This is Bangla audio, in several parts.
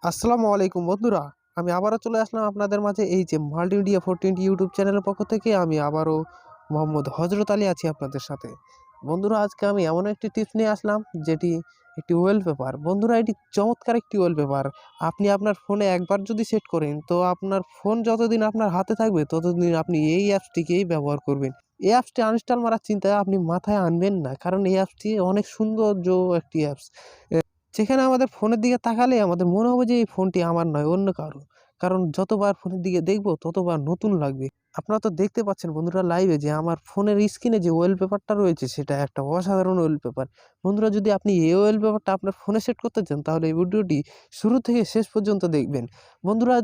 আসসালামু আলাইকুম বন্ধুরা, আমি আবারও চলে আসলাম আপনাদের মাঝে এই যে মাল্টিমিডিয়া 420 ইউটিউব চ্যানেলের পক্ষ থেকে। আমি আবারও মোহাম্মদ হযরত আলী আছি আপনাদের সাথে। বন্ধুরা, আজকে আমি এমন একটি টিপস নিয়ে আসলাম যেটি একটি ওয়ালপেপার। বন্ধুরা, এটি চমৎকার একটি ওয়ালপেপার। আপনি আপনার ফোনে একবার যদি সেট করেন তো আপনার ফোন যতদিন আপনার হাতে থাকবে ততদিন আপনি এই অ্যাপসটিকেই ব্যবহার করবেন। এই অ্যাপসটি আনইনস্টল মারার চিন্তা আপনি মাথায় আনবেন না, কারণ এই অ্যাপসটি অনেক সৌন্দর্য একটি অ্যাপস। যেখানে আমাদের ফোনের দিকে তাকালে আমাদের মনে হবে যে এই ফোনটি আমার নয়, অন্য কারো। কারণ যতবার ফোনের দিকে দেখব ততবার নতুন লাগবে। আপনারা তো দেখতে পাচ্ছেন বন্ধুরা লাইভে যে আমার ফোনের স্ক্রিনে যে ওয়ালপেপারটা রয়েছে সেটা একটা অসাধারণ ওয়ালপেপার। বন্ধুরা, যদি আপনি এই ওয়ালপেপারটা আপনার ফোনে সেট করতে চান তাহলে এই ভিডিওটি শুরু থেকে শেষ পর্যন্ত দেখবেন। বন্ধুরা,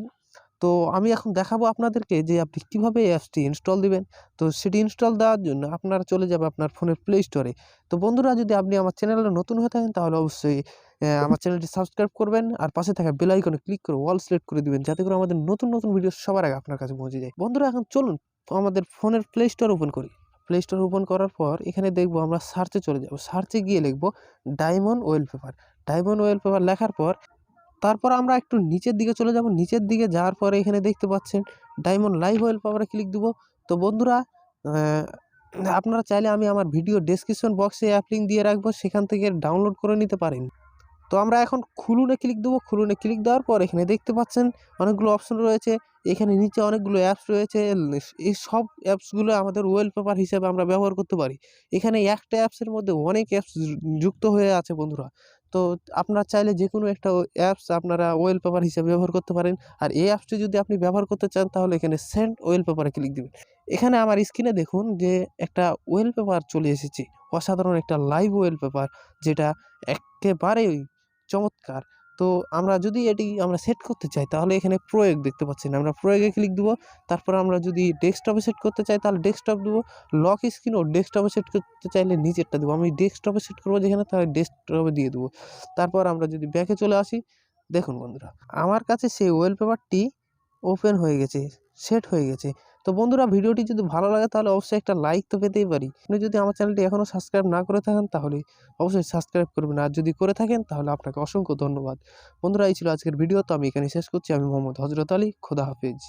তো আমি এখন দেখাবো আপনাদেরকে যে আপনি কীভাবে এই অ্যাপসটি ইনস্টল দিবেন। তো সেটি ইনস্টল দেওয়ার জন্য আপনারা চলে যাবে আপনার ফোনের প্লে স্টোরে। তো বন্ধুরা, যদি আপনি আমার চ্যানেলে নতুন হয়ে থাকেন তাহলে অবশ্যই আমার চ্যানেলটি সাবস্ক্রাইব করবেন আর পাশে থাকা বেল আইকনে ক্লিক করে অল সিলেক্ট করে দিবেন, যাতে করে আমাদের নতুন নতুন ভিডিও সবার আগে আপনার কাছে পৌঁছে যায়। বন্ধুরা, এখন চলুন আমাদের ফোনের প্লে স্টোর ওপেন করি। প্লে স্টোর ওপেন করার পর এখানে দেখবো আমরা সার্চে চলে যাব। সার্চে গিয়ে লিখবো ডায়মন্ড ওয়ালপেপার। ডায়মন্ড ওয়ালপেপার লেখার পর তারপর আমরা একটু নিচের দিকে চলে যাব। নিচের দিকে যাওয়ার পরে এখানে দেখতে পাচ্ছেন ডায়মন্ড লাইভ ওয়ালপেপারে ক্লিক দেব। তো বন্ধুরা, আপনারা চাইলে আমি আমার ভিডিও ডেসক্রিপশন বক্সে অ্যাপ লিঙ্ক দিয়ে রাখবো, সেখান থেকে ডাউনলোড করে নিতে পারেন। তো আমরা এখন খুলুনে ক্লিক দেবো। খুলুনে ক্লিক দেওয়ার পর এখানে দেখতে পাচ্ছেন অনেকগুলো অপশন রয়েছে। এখানে নিচে অনেকগুলো অ্যাপস রয়েছে। এই সব অ্যাপসগুলো আমাদের ওয়ালপেপার হিসেবে আমরা ব্যবহার করতে পারি। এখানে একটা অ্যাপসের মধ্যে অনেক অ্যাপস যুক্ত হয়ে আছে বন্ধুরা। তো আপনারা চাইলে যে কোনো একটা অ্যাপস আপনারা ওয়ালপেপার হিসেবে ব্যবহার করতে পারেন। আর এই অ্যাপসটি যদি আপনি ব্যবহার করতে চান তাহলে এখানে সেন্ড ওয়ালপেপারে ক্লিক দিবেন। এখানে আমার স্ক্রিনে দেখুন যে একটা ওয়ালপেপার চলে এসেছে, অসাধারণ একটা লাইভ ওয়ালপেপার, যেটা একেবারেই চমৎকার। তো আমরা যদি এটি আমরা সেট করতে চাই তাহলে এখানে প্রয়োগ দেখতে পাচ্ছেন, আমরা প্রয়োগে ক্লিক দেবো। তারপর আমরা যদি ডেস্কটপে সেট করতে চাই তাহলে ডেস্কটপ দেবো। লক স্ক্রিন ও ডেস্কটপে সেট করতে চাইলে নিচেরটা দেবো। আমি ডেস্কটপে সেট করবো যেখানে, তাহলে ডেস্কটপে দিয়ে দেবো। তারপর আমরা যদি ব্যাকে চলে আসি, দেখুন বন্ধুরা আমার কাছে সেই ওয়ালপেপারটি ওপেন হয়ে গেছে, সেট হয়ে গেছে। তো বন্ধুরা, ভিডিওটি যদি ভালো লাগে তাহলে অবশ্যই একটা লাইক তো পেতেই পারি। আপনি যদি আমার চ্যানেলটি এখনও সাবস্ক্রাইব না করে থাকেন তাহলে অবশ্যই সাবস্ক্রাইব করবেন, আর যদি করে থাকেন তাহলে আপনাকে অসংখ্য ধন্যবাদ। বন্ধুরা, এই ছিল আজকের ভিডিও। তো আমি এখানে শেষ করছি। আমি মোহাম্মদ হযরত আলী। খোদা হাফেজ।